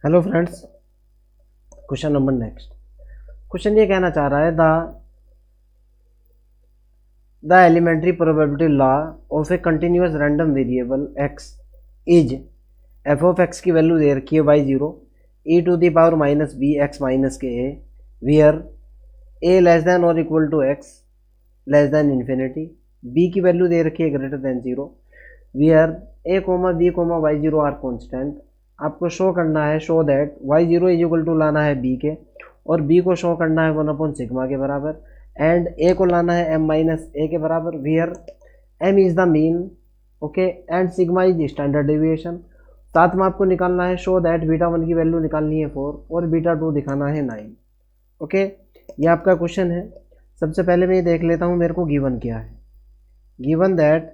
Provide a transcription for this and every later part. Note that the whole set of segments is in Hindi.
Hello friends, question number next. Question ये कहना चाह रहा है the elementary probability law of a continuous random variable x is f of x की वैल्यू दे रखी है y zero e to the power minus B x minus के a where a less than और equal to x less than infinity, b की वैल्यू दे रखी है greater than zero, where a comma b comma y zero are constant. आपको शो करना है show that y zero is equal to लाना है बी के और बी को शो करना है वन अपॉन सिग्मा के बराबर एंड ए को लाना है एम माइनस ए के बराबर, where m is the mean okay and sigma is standard deviation. साथ में आपको निकालना है शो दैट बीटा वन की वैल्यू निकालनी है 4 और बीटा टू दिखाना है 9। ओके, ये आपका क्वेश्चन है। सबसे पहले मैं ये देख लेता हूँ मेरे को गिवन क्या है। Given that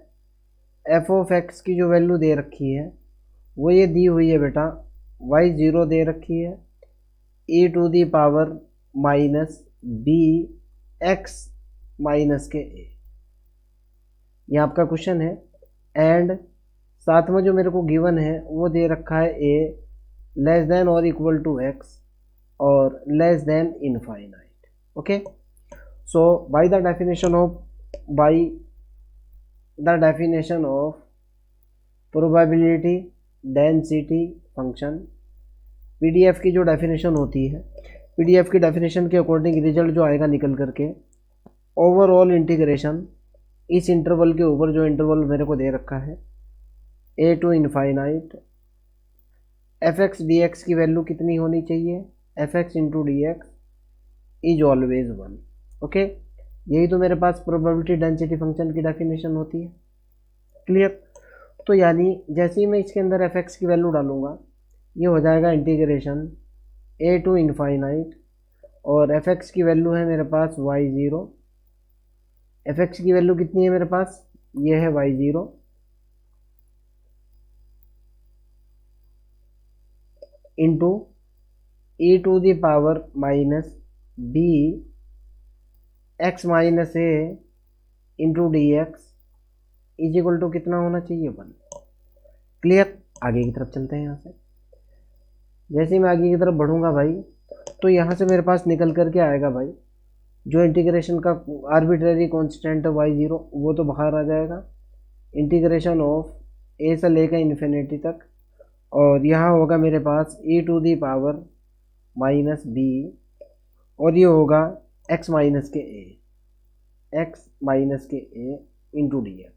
F of x की जो वैल्यू दे रखी है वो ये दी हुई है बेटा, वाई जीरो दे रखी है e to the power minus B x minus के ए, ये आपका क्वेश्चन है। एंड साथ में जो मेरे को गिवन है वो दे रखा है ए लेस देन और इक्वल टू एक्स और less than infinite. Okay, so by the definition of probability density function, PDF की जो डेफिनेशन होती है, पीडीएफ की डेफिनेशन के अकॉर्डिंग रिजल्ट जो आएगा निकल करके ओवरऑल इंटीग्रेशन इस इंटरवल के ऊपर जो इंटरवल मेरे को दे रखा है A to infinite F x D x की वैल्यू कितनी होनी चाहिए, F x into D x is always 1। Okay, यही तो मेरे पास प्रोबेबिलिटी डेंसिटी फंक्शन की डेफिनेशन होती है। क्लियर? तो यानी जैसे ही मैं इसके अंदर एफ एक्स की वैल्यू डालूंगा ये हो जाएगा इंटीग्रेशन ए टू इनफाइनाइट और एफ एक्स की वैल्यू है मेरे पास वाई ज़ीरो, एफ एक्स की वैल्यू कितनी है मेरे पास, ये है y zero into e to the power minus B x minus a into D x is equal to कितना होना चाहिए 1। क्लियर? आगे की तरफ चलते हैं। यहाँ से जैसे ही मैं आगे की तरफ बढ़ूंगा भाई तो यहाँ से मेरे पास निकल करके आएगा भाई जो इंटीग्रेशन का आर्बिट्रेरी कांस्टेंट है वाई जीरो वो तो बाहर आ जाएगा, इंटीग्रेशन ऑफ ए से लेकर इन्फिनिटी तक, और यहाँ होगा मेरे पास e to the power minus B और ये होगा एक्स माइनस के ए इंटू डी एक्स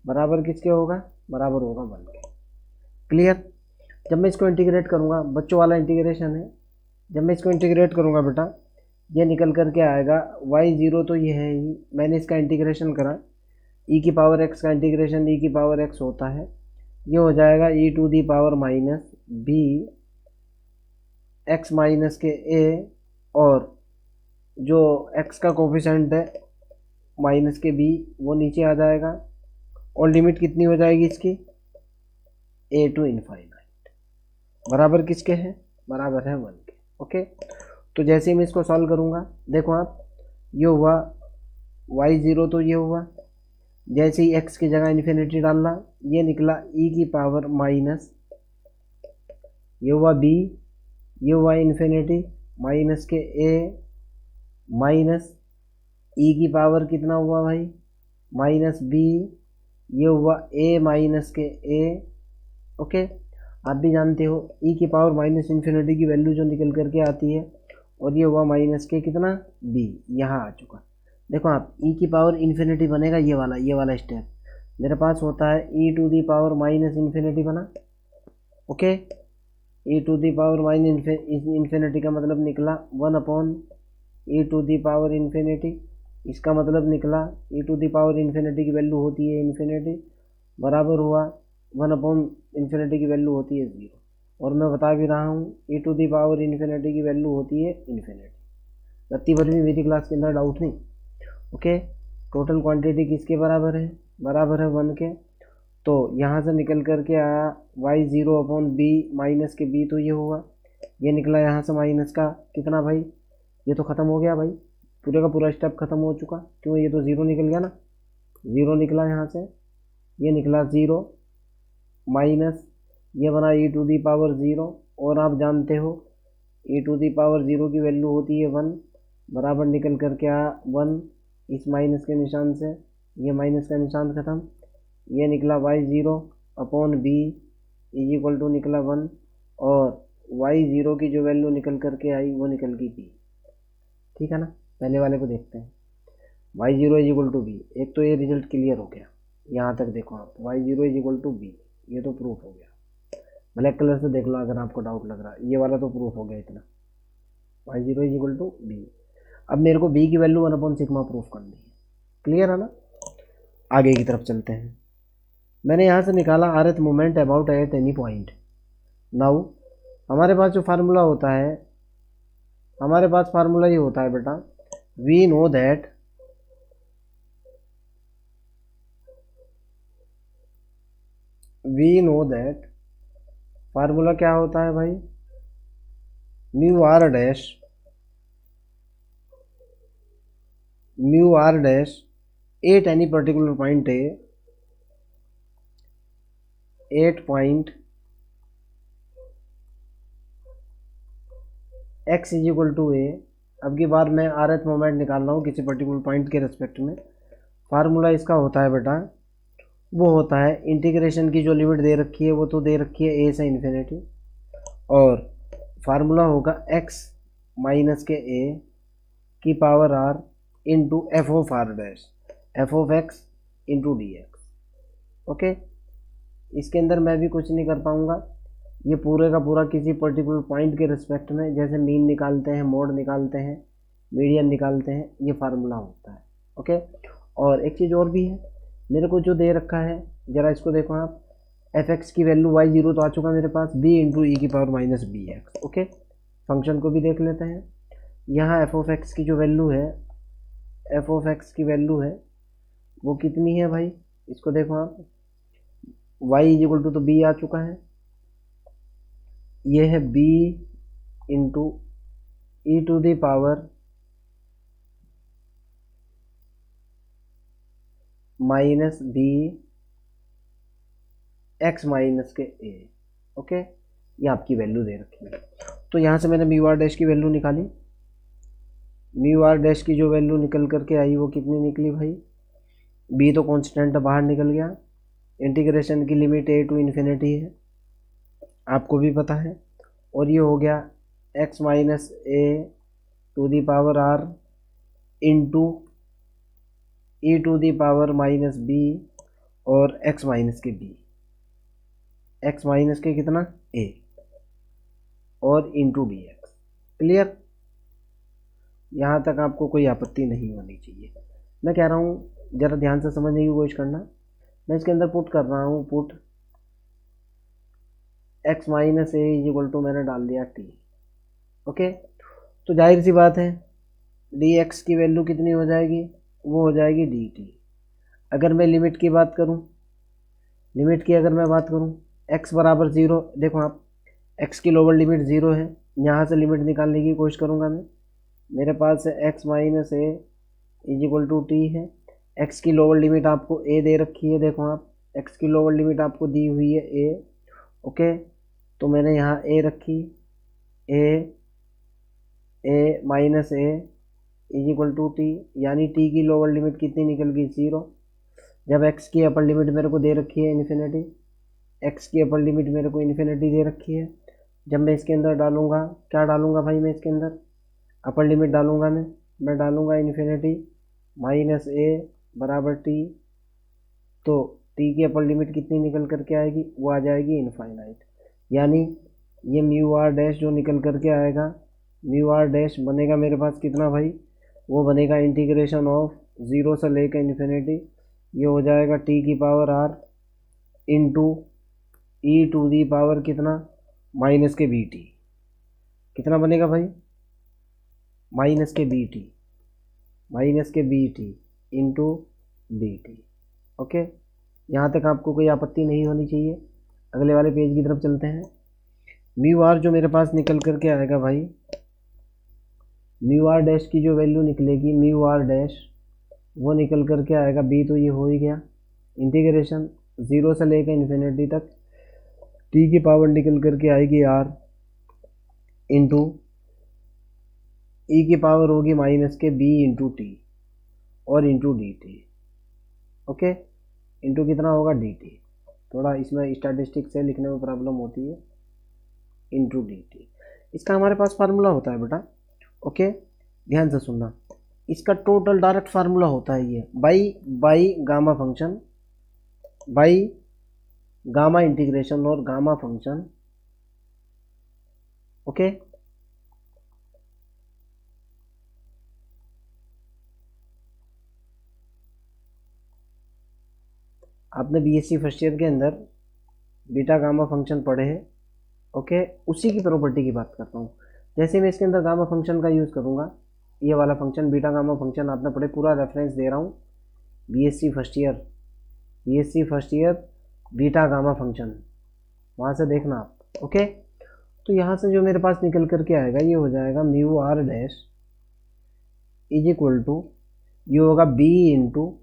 बराबर किसके होगा, बराबर होगा 1 के। क्लियर? जब मैं इसको इंटीग्रेट करूँगा, बच्चों वाला इंटीग्रेशन है, जब मैं इसको इंटीग्रेट करूँगा बेटा ये निकल करके आएगा वाई ज़ीरो तो ये है ही, मैंने इसका इंटीग्रेशन करा ई की पावर एक्स का इंटीग्रेशन ई की पावर एक्स होता है, ये हो जाएगा e to the power minus B x minus के ए और जो एक्स का कोफिशेंट है माइनस के बी वो नीचे आ जाएगा और लिमिट कितनी हो जाएगी इसकी ए टू इनफाइनाइट बराबर किसके है, बराबर है 1 के। ओके, तो जैसे ही मैं इसको सॉल्व करूँगा देखो आप, ये हुआ वाई ज़ीरो तो ये हुआ, जैसे ही एक्स की जगह इन्फिनिटी डालना ये निकला ई की पावर माइनस, ये हुआ बी, ये हुआ इन्फिनिटी माइनस के ए माइनस ई की पावर कितना हुआ भाई माइनस बी, ये हुआ ए माइनस के ए। ओके, आप भी जानते हो ई की पावर माइनस इन्फिनिटी की वैल्यू जो निकल करके आती है, और ये हुआ माइनस के कितना बी, यहाँ आ चुका। देखो आप ई की पावर इन्फिनिटी बनेगा ये वाला स्टेप मेरे पास होता है e to the power minus infinity बना। Okay, e to the power minus infinity का मतलब निकला 1 upon e to the power infinity, इसका मतलब निकला e to the power infinity की वैल्यू होती है इन्फिनिटी, बराबर हुआ 1 अपॉन इन्फिनिटी की वैल्यू होती है 0, और मैं बता भी रहा हूँ ई टू दी पावर इन्फिनिटी की वैल्यू होती है इन्फिनिटी। रत्ती भर भी मेरी क्लास के अंदर डाउट नहीं। ओके, टोटल क्वांटिटी किसके बराबर है, बराबर है 1 के। तो यहाँ से निकल करके आया y zero upon b minus के बी, तो ये हुआ, ये निकला यहाँ से माइनस का कितना भाई, ये तो ख़त्म हो गया भाई, पूरे का पूरा स्टेप खत्म हो चुका, क्यों ये तो 0 निकल गया ना, 0 निकला यहाँ से, ये निकला 0 माइनस ये बना e टू दी पावर 0, और आप जानते हो e टू दी पावर 0 की वैल्यू होती है 1, बराबर निकल कर क्या 1, इस माइनस के निशान से ये माइनस का निशान ख़त्म, ये निकला y0 upon b is equal to निकला 1, और y0 की जो वैल्यू निकल करके आई वो निकल गई b। ठीक है ना, पहले वाले को देखते हैं। y0 is equal to b, एक तो ये रिजल्ट क्लियर हो गया, यहाँ तक देखो आप, y0 is equal to b, ये तो प्रूफ हो गया। ब्लैक कलर से देख लो अगर आपको डाउट लग रहा है, ये वाला तो प्रूफ हो गया इतना, y0 is equal to b। अब मेरे को b की वैल्यू 1/सिग्मा प्रूफ करनी है, क्लियर है ना। आगे की तरफ चलते हैं। मैंने यहाँ से निकाला rth moment about at any point. Now हमारे पास जो फार्मूला होता है, हमारे पास फार्मूला ये होता है बेटा, वी नो दैट फार्मूला क्या होता है भाई, mu are dash at any particular point A, 8 point x is equal to A. अब की बार मैं rth मोमेंट निकाल रहा हूँ किसी पर्टिकुलर पॉइंट के रेस्पेक्ट में। फार्मूला इसका होता है बेटा, वो होता है इंटीग्रेशन की जो लिमिट दे रखी है वो तो दे रखी है a से इन्फिनिटी, और फार्मूला होगा x माइनस के a की power r into f of r dash, f of x into D x. Okay, इसके अंदर मैं भी कुछ नहीं कर पाऊँगा, ये पूरे का पूरा किसी पर्टिकुलर पॉइंट के रिस्पेक्ट में, जैसे मीन निकालते हैं, मोड निकालते हैं, मीडियन निकालते हैं, ये फार्मूला होता है। ओके, और एक चीज़ और भी है, मेरे को जो दे रखा है, ज़रा इसको देखो आप, एफ एक्स की वैल्यू y0 तो आ चुका मेरे पास, b इंटू ई की power minus B x. Okay, function को भी देख लेते हैं। यहाँ एफ ऑफ एक्स की जो वैल्यू है, एफ ऑफ एक्स की वैल्यू है वो कितनी है भाई, इसको देखो आप, y इज इक्वल टू तो b आ चुका है, ये है b into e to the power minus B x minus के a। ओके, ये आपकी वैल्यू दे रखी है। तो यहाँ से मैंने म्यू आर डैश की वैल्यू निकाली, म्यू आर डैश की जो वैल्यू निकल करके आई वो कितनी निकली भाई, b तो कांस्टेंट बाहर निकल गया, इंटीग्रेशन की लिमिट a टू इन्फिनिटी है, आपको भी पता है, और ये हो गया x minus a to the power r into e to the power minus b और x माइनस के b, x माइनस के कितना a और इंटू डी एक्स। क्लियर, यहाँ तक आपको कोई आपत्ति नहीं होनी चाहिए। मैं कह रहा हूँ ज़रा ध्यान से समझने की कोशिश करना, मैं इसके अंदर पुट कर रहा हूँ, put x minus a is equal to मैंने डाल दिया t। ओके, तो जाहिर सी बात है dx की वैल्यू कितनी हो जाएगी, वो हो जाएगी dt। अगर मैं लिमिट की बात करूँ, लिमिट की अगर मैं बात करूँ, x बराबर 0, देखो आप x की लोअर लिमिट 0 है, यहाँ से लिमिट निकालने की कोशिश करूँगा मैं, मेरे पास है x minus a is equal to t है, x की लोअर लिमिट आपको a दे रखी है, देखो आप x की लोअर लिमिट आपको दी हुई है a। ओके, तो मैंने यहाँ a रखी, a minus a is equal to t, यानी t की लोअर लिमिट कितनी निकल गई 0, जब x की अपर लिमिट मेरे को दे रखी है इन्फिनिटी, x की अपर लिमिट मेरे को इन्फिनिटी दे रखी है, जब मैं इसके अंदर डालूंगा, क्या डालूंगा भाई, मैं इसके अंदर अपर लिमिट डालूंगा, मैं डालूंगा इन्फिनिटी माइनस ए बराबर टी, तो टी की अपर लिमिट कितनी निकल करके आएगी, वो आ जाएगी इनफाइनाइट, यानी ये म्यू आर डैश जो निकल करके आएगा, म्यू आर डैश बनेगा मेरे पास कितना भाई, वो बनेगा इंटीग्रेशन ऑफ 0 से लेकर इन्फिनिटी, ये हो जाएगा टी की power r into e to the power कितना माइनस के बी टी, कितना बनेगा भाई, माइनस के बी टी, माइनस के b t into d t. Okay, यहाँ तक आपको कोई आपत्ति नहीं होनी चाहिए। अगले वाले पेज की तरफ चलते हैं। म्यू आर जो मेरे पास निकल करके आएगा भाई, म्यू आर डैश की जो वैल्यू निकलेगी, म्यू आर डैश वो निकल करके आएगा, बी तो ये हो ही गया, इंटीग्रेशन 0 से लेकर इन्फिनिटी तक टी की पावर निकल करके आएगी आर इंटू ई की पावर होगी माइनस के बी इंटू टी और into d t. Okay, into कितना होगा डी टी। थोड़ा इसमें स्टैटिस्टिक से लिखने में प्रॉब्लम होती है। इंटू डी टी, इसका हमारे पास फार्मूला होता है बेटा। ओके, ध्यान से सुनना, इसका टोटल डायरेक्ट फार्मूला होता है ये by gamma function, by gamma integration और गामा फंक्शन। ओके, आपने बीएससी फर्स्ट ईयर के अंदर बीटा गामा फंक्शन पढ़े हैं। ओके, उसी की प्रॉपर्टी की बात करता हूँ। जैसे मैं इसके अंदर गामा फंक्शन का यूज़ करूँगा, ये वाला फंक्शन बीटा गामा फंक्शन आपने पढ़े, पूरा रेफरेंस दे रहा हूँ, BSc first year beta gamma function, वहाँ से देखना आप। ओके, तो यहाँ से जो मेरे पास निकल करके आएगा ये हो जाएगा mu are dash is equal to, ये होगा बी इंटू,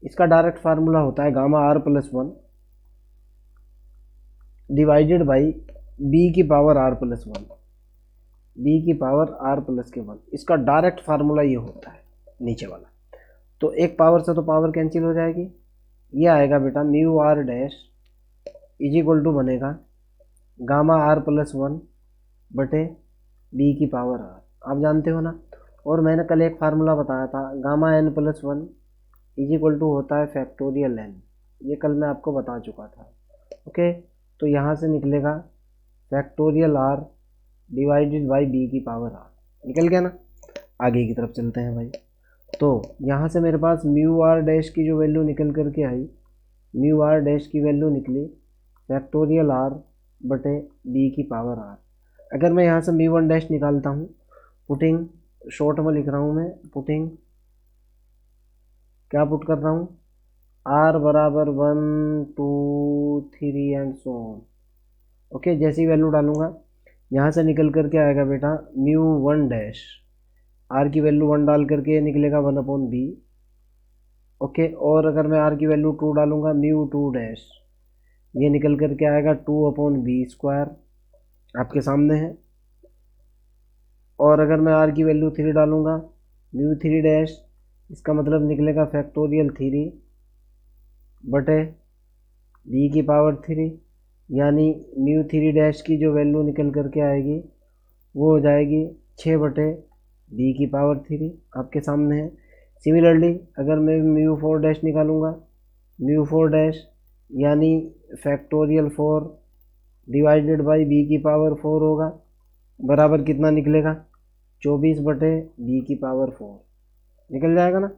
इसका डायरेक्ट फार्मूला होता है gamma r plus 1 divided by b की पावर आर प्लस 1, बी की पावर आर प्लस के 1। इसका डायरेक्ट फार्मूला ये होता है नीचे वाला। तो एक पावर से तो पावर कैंसिल हो जाएगी, ये आएगा बेटा mu are dash is equal to बनेगा गामा आर प्लस 1 बटे बी की पावर आर, आप जानते हो ना। और मैंने कल एक फार्मूला बताया था, gamma n plus 1 is equal to होता है फैक्टोरियल एन, ये कल मैं आपको बता चुका था। ओके, तो यहाँ से निकलेगा factorial r divided by b की पावर आर, निकल गया ना। आगे की तरफ चलते हैं भाई। तो यहाँ से मेरे पास म्यू आर डैश की जो वैल्यू निकल करके आई, म्यू आर डैश की वैल्यू निकली फैक्टोरियल आर बटे बी की पावर आर। अगर मैं यहाँ से म्यू वन डैश निकालता हूँ, पुटिंग शॉर्ट में लिख रहा हूँ मैं, पुटिंग क्या पुट कर रहा हूँ, आर बराबर 1 2 3 एंड सो ऑन। ओके, जैसी वैल्यू डालूंगा यहाँ से निकल करके आएगा बेटा म्यू वन डैश, आर की वैल्यू 1 डाल करके निकलेगा 1 अपॉन बी। ओके, और अगर मैं आर की वैल्यू 2 डालूंगा, म्यू 2 डैश, ये निकल करके आएगा 2 अपॉन बी स्क्वायर, आपके सामने है। और अगर मैं आर की वैल्यू 3 डालूंगा, म्यू 3 डैश, इसका मतलब निकलेगा फैक्टोरियल 3 बटे बी की पावर 3, यानी म्यू 3 डैश की जो वैल्यू निकल करके आएगी वो हो जाएगी 6 बटे बी की पावर 3, आपके सामने है। सिमिलरली अगर मैं म्यू 4 डैश निकालूंगा, म्यू 4 डैश यानी फैक्टोरियल 4 डिवाइडेड बाई बी की पावर 4 होगा, बराबर कितना निकलेगा 24 बटे बी की पावर 4, निकल जाएगा ना,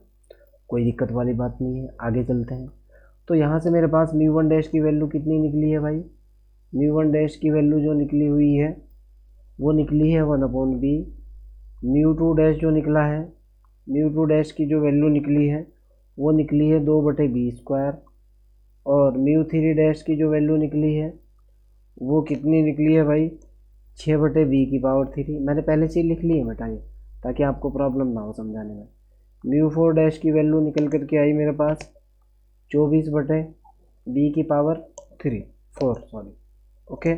कोई दिक्कत वाली बात नहीं है। आगे चलते हैं। तो यहाँ से मेरे पास म्यू वन डैश की वैल्यू कितनी निकली है भाई, म्यू वन डैश की वैल्यू जो निकली हुई है वो निकली है 1 upon b. Mu two dash जो निकला है, म्यू टू डैश की जो वैल्यू निकली है वो निकली है 2 बटे बी स्क्वायर। और म्यू थ्री डैश की जो वैल्यू निकली है वो कितनी निकली है भाई, 6 बटे बी की पावर 3। मैंने पहले से ही लिख ली है बेटा ये, ताकि आपको प्रॉब्लम ना हो समझाने में। म्यू 4 डैश की वैल्यू निकल करके आई मेरे पास 24 बटे बी की पावर 4 सॉरी। ओके,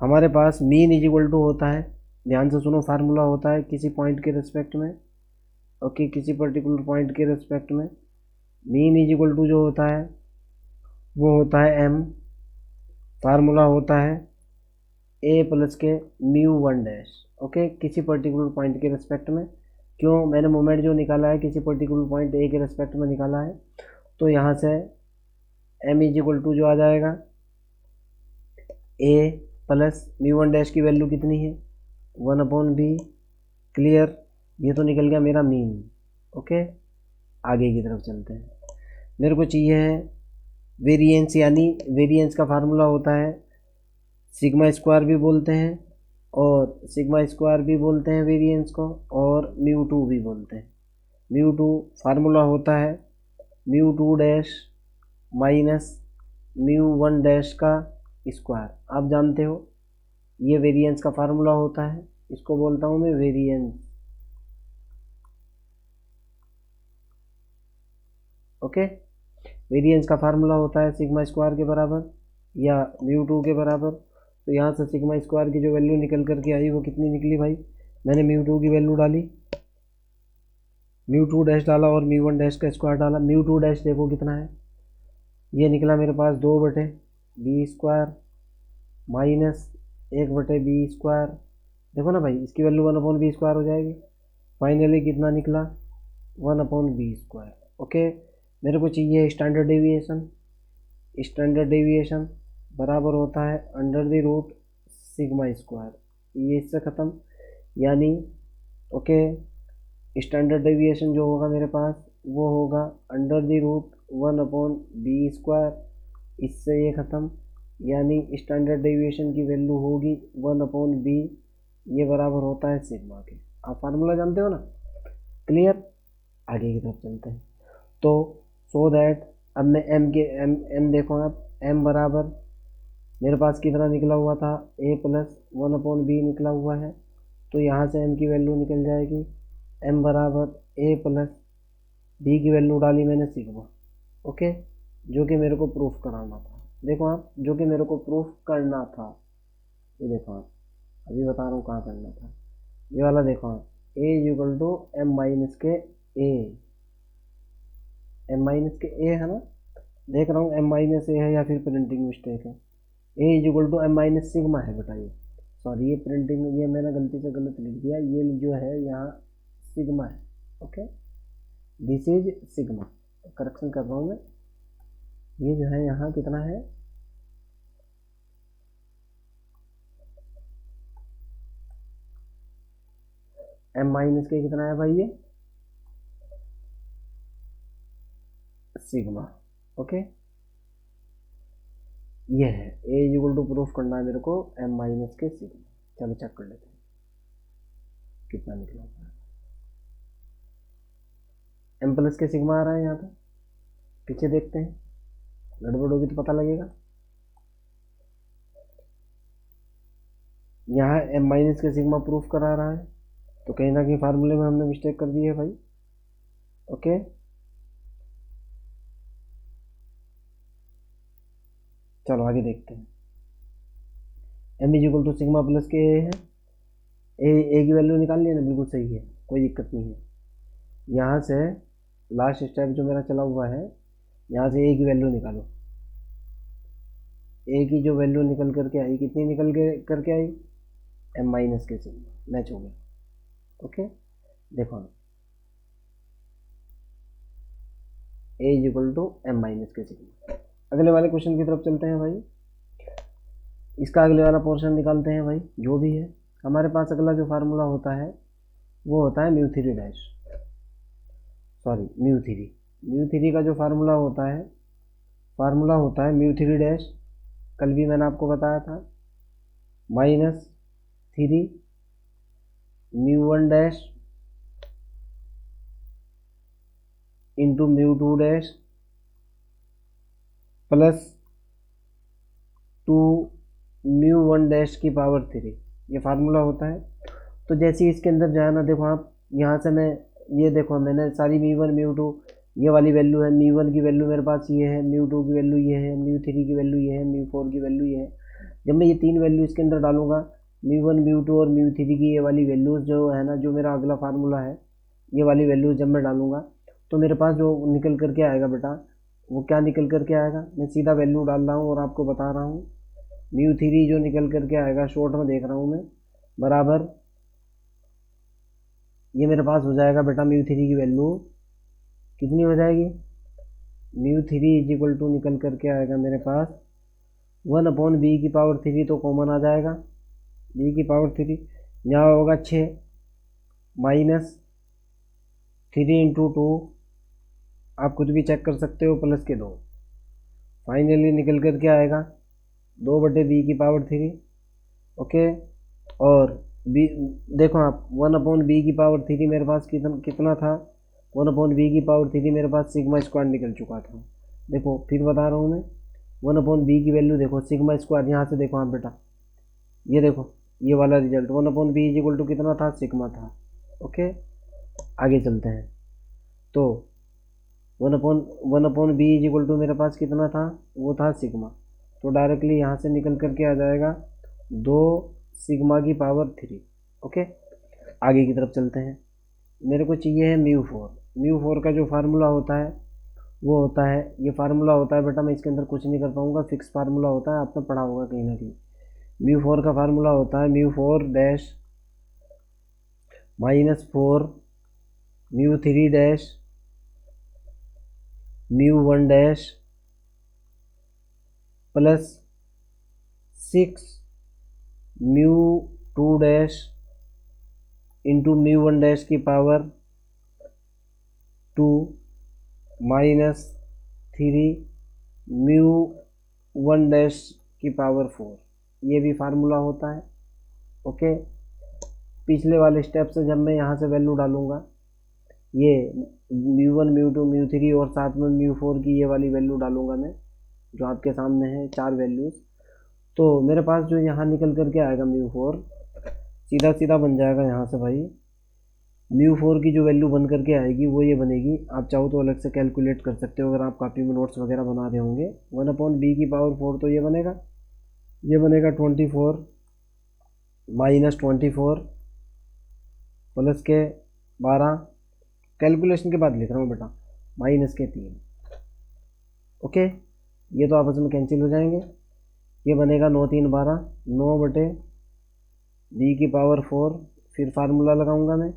हमारे पास मीन इज इक्वल टू होता है, ध्यान से सुनो, फार्मूला होता है किसी पॉइंट के रिस्पेक्ट में। ओके, किसी पर्टिकुलर पॉइंट के रिस्पेक्ट में मीन इज इक्वल टू जो होता है वो होता है एम, फार्मूला होता है ए प्लस के म्यू वन डैश। ओके, किसी पर्टिकुलर पॉइंट के रिस्पेक्ट में, क्यों, मैंने मोमेंट जो निकाला है किसी पर्टिकुलर पॉइंट ए के रिस्पेक्ट में निकाला है, तो यहाँ से एम इज इक्वल टू जो आ जाएगा ए प्लस म्यू वन डैश की वैल्यू कितनी है 1 अपॉन बी। क्लियर, ये तो निकल गया मेरा मीन। ओके, आगे की तरफ चलते हैं। मेरे को चाहिए है वेरिएंस, यानी वेरिएंस का फार्मूला होता है सिग्मा स्क्वायर भी बोलते हैं और सिग्मा स्क्वायर भी बोलते हैं वेरिएंस को, और म्यू टू भी बोलते हैं। म्यू टू फार्मूला होता है mu two dash minus mu one dash का स्क्वायर, आप जानते हो ये वेरिएंस का फार्मूला होता है, इसको बोलता हूँ मैं वेरिएंस। ओके, वेरिएंस का फार्मूला होता है सिग्मा स्क्वायर के बराबर या म्यू टू के बराबर, तो यहाँ से सिग्मा स्क्वायर की जो वैल्यू निकल करके आई वो कितनी निकली भाई, मैंने म्यू टू की वैल्यू डाली, म्यू टू डैश डाला और म्यू वन डैश का स्क्वायर डाला। म्यू टू डैश देखो कितना है, ये निकला मेरे पास 2/b² माइनस 1/b²। देखो ना भाई, इसकी वैल्यू 1/b² हो जाएगी। फाइनली कितना निकला, 1/b²। ओके, मेरे को चाहिए स्टैंडर्ड डेविएशन। स्टैंडर्ड डेविएशन बराबर होता है √σ², ये इससे ख़त्म, यानी ओके स्टैंडर्ड डेविएशन जो होगा मेरे पास वो होगा √1/b², इससे ये ख़त्म, यानी स्टैंडर्ड डेविएशन की वैल्यू होगी 1/b, ये बराबर होता है सिग्मा के। आप फार्मूला जानते हो ना, क्लियर। आगे की तरफ चलते हैं। तो सो दैट अब मैं m देखो आप, m बराबर मेरे पास कितना निकला हुआ था, a + 1/b निकला हुआ है, तो यहाँ से m की वैल्यू निकल जाएगी, m बराबर a + b की वैल्यू डाली मैंने सिग्मा। ओके, जो कि मेरे को प्रूफ कराना था। देखो आप, जो कि मेरे को प्रूफ करना था, ये देखो आप, अभी बता रहा हूँ कहाँ करना था, ये वाला देखो आप, a = m-a है ना, देख रहा हूँ m-a है या फिर प्रिंटिंग मिस्टेक है। a = m-σ है बेटा, ये सॉरी, ये प्रिंटिंग, ये मैंने गलती से गलत लिख दिया, ये जो है यहाँ सिग्मा है। Okay, this is sigma, correction कर रहा हूँ मैं, ये जो है यहाँ कितना है, m-k कितना है भाई, ये सिग्मा। ओके, ये है a = प्रूफ करना है मेरे को m-k सिग्मा। चलो चेक कर लेते हैं कितना निकला होगा। m+k सिग्मा आ रहा है यहाँ पे, पीछे देखते हैं, गड़बड़ होगी तो पता लगेगा। यहाँ m-k सिग्मा प्रूफ करा रहा है, तो कहीं ना कहीं फार्मूले में हमने मिस्टेक कर दी है भाई। ओके, चलो आगे देखते हैं। m = सिग्मा + k है, a की वैल्यू निकाल लिया ना, बिल्कुल सही है, कोई दिक्कत नहीं है। यहाँ से लास्ट स्टेप जो मेरा चला हुआ है, यहाँ से a की वैल्यू निकालो। a की जो वैल्यू निकल करके आई, कितनी निकल के करके आई, m-k सिग्मा, मैच हो गया। ओके, देखो a = m-k सिग्मा। अगले वाले क्वेश्चन की तरफ चलते हैं भाई, इसका अगले वाला पोर्शन निकालते हैं भाई। जो भी है हमारे पास अगला जो फार्मूला होता है वो होता है μ3 डैश, सॉरी μ3 का जो फार्मूला होता है, μ3 डैश, कल भी मैंने आपको बताया था, -3 μ1 dash into μ2 dash plus 2 μ1 dash की पावर 3, ये फार्मूला होता है। तो जैसे ही इसके अंदर जाना, देखो आप, यहाँ से मैं ये देखो, मैंने सारी μ1 μ2 ये वाली वैल्यू है, μ1 की वैल्यू मेरे पास ये है, μ2 की वैल्यू ये है, μ3 की वैल्यू ये है, μ4 की वैल्यू ये है। जब मैं ये तीन वैल्यू इसके अंदर डालूंगा, μ1 μ2 और μ3 की ये वाली वैल्यूज़ जो है ना, जो मेरा अगला फार्मूला है, ये वाली वैल्यूज़ जब मैं डालूंगा तो मेरे पास जो निकल करके आएगा बेटा, वो क्या निकल करके आएगा, मैं सीधा वैल्यू डाल रहा हूँ और आपको बता रहा हूँ। μ3 जो निकल करके आएगा, शॉर्ट में देख रहा हूँ मैं, बराबर ये मेरे पास हो जाएगा बेटा, μ3 की वैल्यू कितनी हो जाएगी, μ3 = निकल करके आएगा मेरे पास 1/b की पावर 3, तो कॉमन आ जाएगा, b की पावर 3, यहाँ होगा 6 -3 × 2, आप खुद भी चेक कर सकते हो, प्लस के 2, फाइनली निकल करके आएगा 2/b की पावर 3। ओके, और b देखो आप, 1/b की पावर 3 मेरे पास कितना था, 1/b की पावर 3 मेरे पास σ² निकल चुका था। देखो फिर बता रहा हूँ मैं, 1/b की वैल्यू देखो, σ², यहाँ से देखो आप बेटा, ये देखो ये वाला रिजल्ट, 1/b = कितना था, सिग्मा था। ओके, आगे चलते हैं। तो 1/b = मेरे पास कितना था, वो था सिग्मा, तो डायरेक्टली यहाँ से निकल करके आ जाएगा 2 सिग्मा की पावर 3। ओके, आगे की तरफ चलते हैं। मेरे को चाहिए है म्यू4 का जो फार्मूला होता है वो होता है, ये फार्मूला होता है बेटा, मैं इसके अंदर कुछ नहीं कर पाऊंगा, फिक्स फार्मूला होता है, आपने पढ़ा होगा कहीं ना कहीं। म्यू4 का फार्मूला होता है mu dash -4 mu dash mu dash plus 6 mu dash into mu dash की पावर 2 -3 म्यू1 डैश की पावर 4। ये भी फार्मूला होता है। ओके, पिछले वाले स्टेप से जब मैं यहाँ से वैल्यू डालूंगा, ये म्यू1 म्यू2 म्यू3 और साथ में म्यू4 की ये वाली वैल्यू डालूंगा मैं, जो आपके सामने है 4 वैल्यूज, तो मेरे पास जो यहाँ निकल करके आएगा म्यू4 सीधा सीधा बन जाएगा यहाँ से भाई। म्यू4 की जो वैल्यू बन करके आएगी वो ये बनेगी, आप चाहो तो अलग से कैलकुलेट कर सकते हो अगर आप कॉपी में नोट्स वगैरह बना रहे होंगे। 1/b की पावर 4 तो ये बनेगा 24 -24 प्लस के 12, कैलकुलेशन के बाद लिख रहा हूँ बेटा, माइनस के 3। ओके, ये तो आपस में कैंसिल हो जाएंगे, ये बनेगा 9 3 12, 9/b की पावर 4, फिर फार्मूला लगाऊंगा मैं,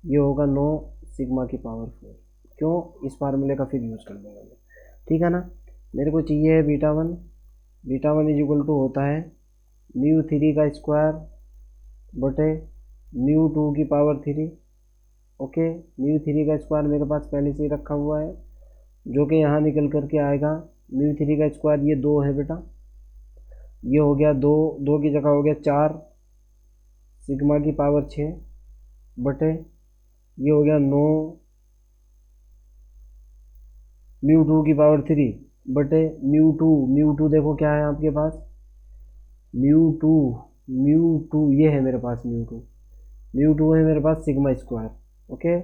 ये होगा 9 सिग्मा की पावर 4। क्यों, इस फार्मूले का फिर यूज़ कर दूंगा मैं, ठीक है ना। मेरे को चाहिए है beta one is equal to होता है म्यू3 का स्क्वायर बटे म्यू2 की पावर 3। ओके, म्यू3 का स्क्वायर मेरे पास पहले से ही रखा हुआ है, जो कि यहाँ निकल करके आएगा म्यू3 का स्क्वायर, ये 2 है बेटा, ये हो गया 2 की जगह हो गया 4 सिग्मा की पावर 6 बटे ये हो गया 9 म्यू2 की पावर 3 बटे म्यू2 देखो क्या है आपके पास, म्यू2 ये है मेरे पास, म्यू2 है मेरे पास सिग्मा स्क्वायर। ओके,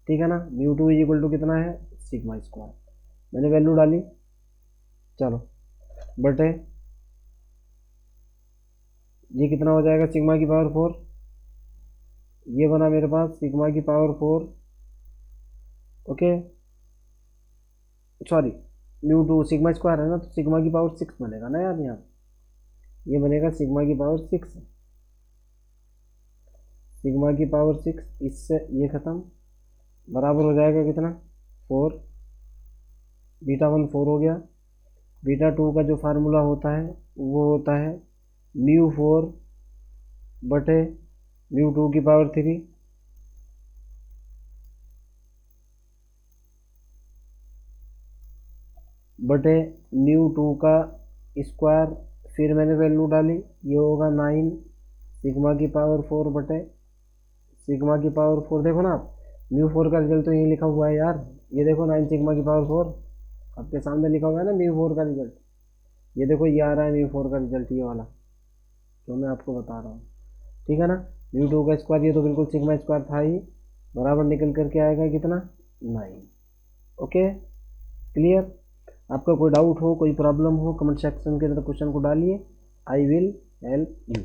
ठीक है ना, म्यू2 इज इक्वल टू कितना है, सिग्मा स्क्वायर। मैंने वैल्यू डाली, चलो बटे ये कितना हो जाएगा, सिग्मा की पावर 4, ये बना मेरे पास सिग्मा की power 4। Okay, sorry, mu sigma square है ना, तो सिग्मा की पावर 6 बनेगा ना यार, यहाँ ये बनेगा सिग्मा की पावर 6, सिग्मा की पावर 6, इससे ये खत्म, बराबर हो जाएगा कितना, 4, बीटा1 4 हो गया। बीटा2 का जो फार्मूला होता है वो होता है म्यू4 बटे म्यू2 की पावर 3 बटे म्यू2 का स्क्वायर, फिर मैंने वैल्यू डाली, ये होगा 9 सिग्मा की पावर 4 बटे सिग्मा की पावर 4। देखो ना आप, म्यू4 का रिजल्ट तो यही लिखा हुआ है यार, ये देखो 9 सिग्मा की पावर 4 आपके सामने लिखा हुआ है ना म्यू4 का रिजल्ट, ये देखो ये आ रहा है म्यू4 का रिजल्ट, ये वाला जो मैं आपको बता रहा हूँ, ठीक है ना। म्यू2 का स्क्वायर ये तो बिल्कुल सिग्मा स्क्वायर था ही, बराबर निकल करके आएगा कितना, 9। Okay, clear. आपका कोई डाउट हो, कोई प्रॉब्लम हो, कमेंट सेक्शन के अंदर क्वेश्चन को डालिए, आई विल हेल्प यू।